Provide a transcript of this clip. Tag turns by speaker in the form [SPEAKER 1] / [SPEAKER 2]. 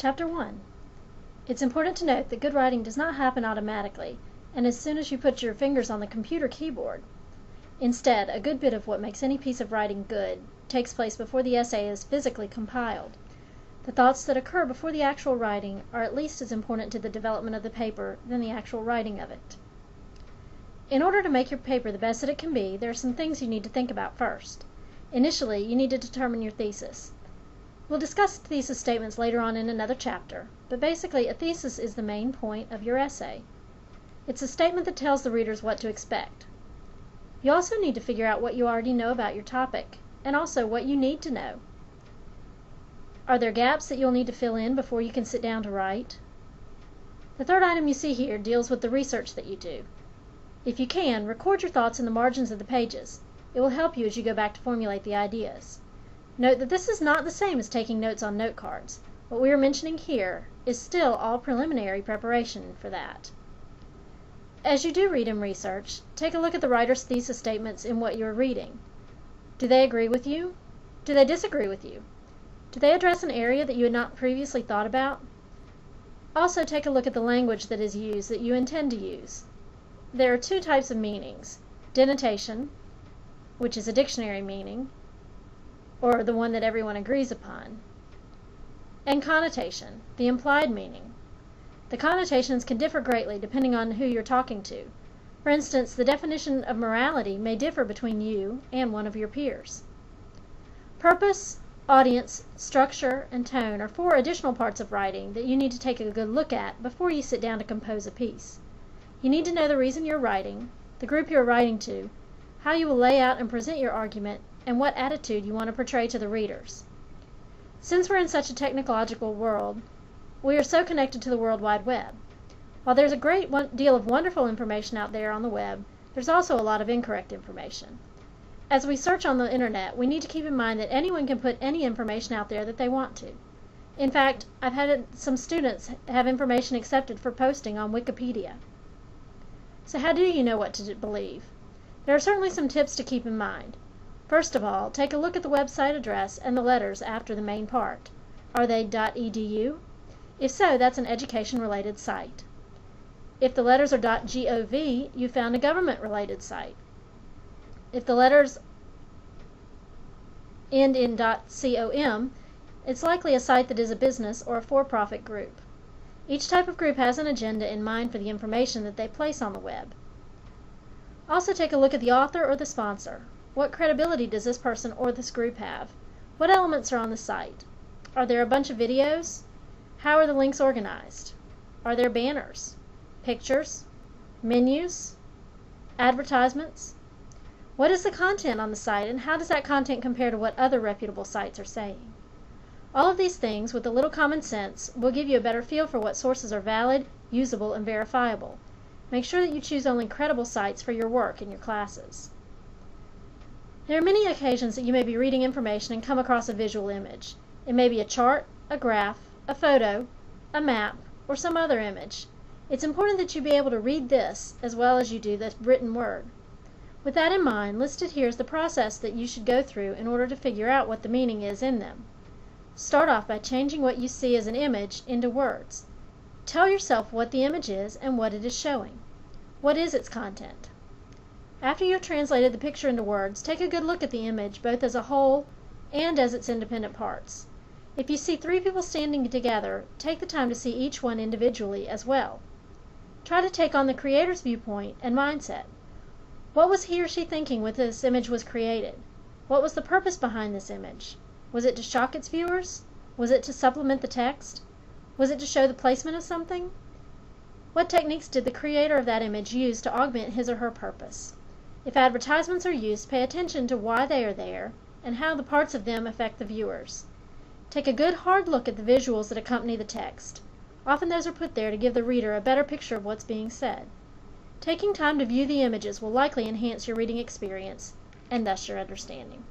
[SPEAKER 1] Chapter 1. It's important to note that good writing does not happen automatically, and as soon as you put your fingers on the computer keyboard. Instead, a good bit of what makes any piece of writing good takes place before the essay is physically compiled. The thoughts that occur before the actual writing are at least as important to the development of the paper than the actual writing of it. In order to make your paper the best that it can be, there are some things you need to think about first. Initially, you need to determine your thesis. We'll discuss thesis statements later on in another chapter, but basically a thesis is the main point of your essay. It's a statement that tells the readers what to expect. You also need to figure out what you already know about your topic, and also what you need to know. Are there gaps that you'll need to fill in before you can sit down to write? The third item you see here deals with the research that you do. If you can, record your thoughts in the margins of the pages. It will help you as you go back to formulate the ideas. Note that this is not the same as taking notes on note cards. What we are mentioning here is still all preliminary preparation for that. As you do read and research, take a look at the writer's thesis statements in what you are reading. Do they agree with you? Do they disagree with you? Do they address an area that you had not previously thought about? Also take a look at the language that is used that you intend to use. There are two types of meanings: denotation, which is a dictionary meaning, or the one that everyone agrees upon, and connotation, the implied meaning. The connotations can differ greatly depending on who you're talking to. For instance, the definition of morality may differ between you and one of your peers. Purpose, audience, structure, and tone are 4 additional parts of writing that you need to take a good look at before you sit down to compose a piece. You need to know the reason you're writing, the group you're writing to, how you will lay out and present your argument, and what attitude you want to portray to the readers. Since we're in such a technological world, we are so connected to the World Wide Web. While there's a great deal of wonderful information out there on the web, there's also a lot of incorrect information. As we search on the internet, we need to keep in mind that anyone can put any information out there that they want to. In fact, I've had some students have information accepted for posting on Wikipedia. So how do you know what to believe? There are certainly some tips to keep in mind. First of all, take a look at the website address and the letters after the main part. Are they .edu? If so, that's an education-related site. If the letters are .gov, you found a government-related site. If the letters end in .com, it's likely a site that is a business or a for-profit group. Each type of group has an agenda in mind for the information that they place on the web. Also take a look at the author or the sponsor. What credibility does this person or this group have? What elements are on the site? Are there a bunch of videos? How are the links organized? Are there banners, pictures, menus, advertisements? What is the content on the site, and how does that content compare to what other reputable sites are saying? All of these things, with a little common sense, will give you a better feel for what sources are valid, usable, and verifiable. Make sure that you choose only credible sites for your work in your classes. There are many occasions that you may be reading information and come across a visual image. It may be a chart, a graph, a photo, a map, or some other image. It's important that you be able to read this as well as you do the written word. With that in mind, listed here is the process that you should go through in order to figure out what the meaning is in them. Start off by changing what you see as an image into words. Tell yourself what the image is and what it is showing. What is its content? After you have translated the picture into words, take a good look at the image both as a whole and as its independent parts. If you see 3 people standing together, take the time to see each one individually as well. Try to take on the creator's viewpoint and mindset. What was he or she thinking when this image was created? What was the purpose behind this image? Was it to shock its viewers? Was it to supplement the text? Was it to show the placement of something? What techniques did the creator of that image use to augment his or her purpose? If advertisements are used, pay attention to why they are there and how the parts of them affect the viewers. Take a good hard look at the visuals that accompany the text. Often those are put there to give the reader a better picture of what's being said. Taking time to view the images will likely enhance your reading experience and thus your understanding.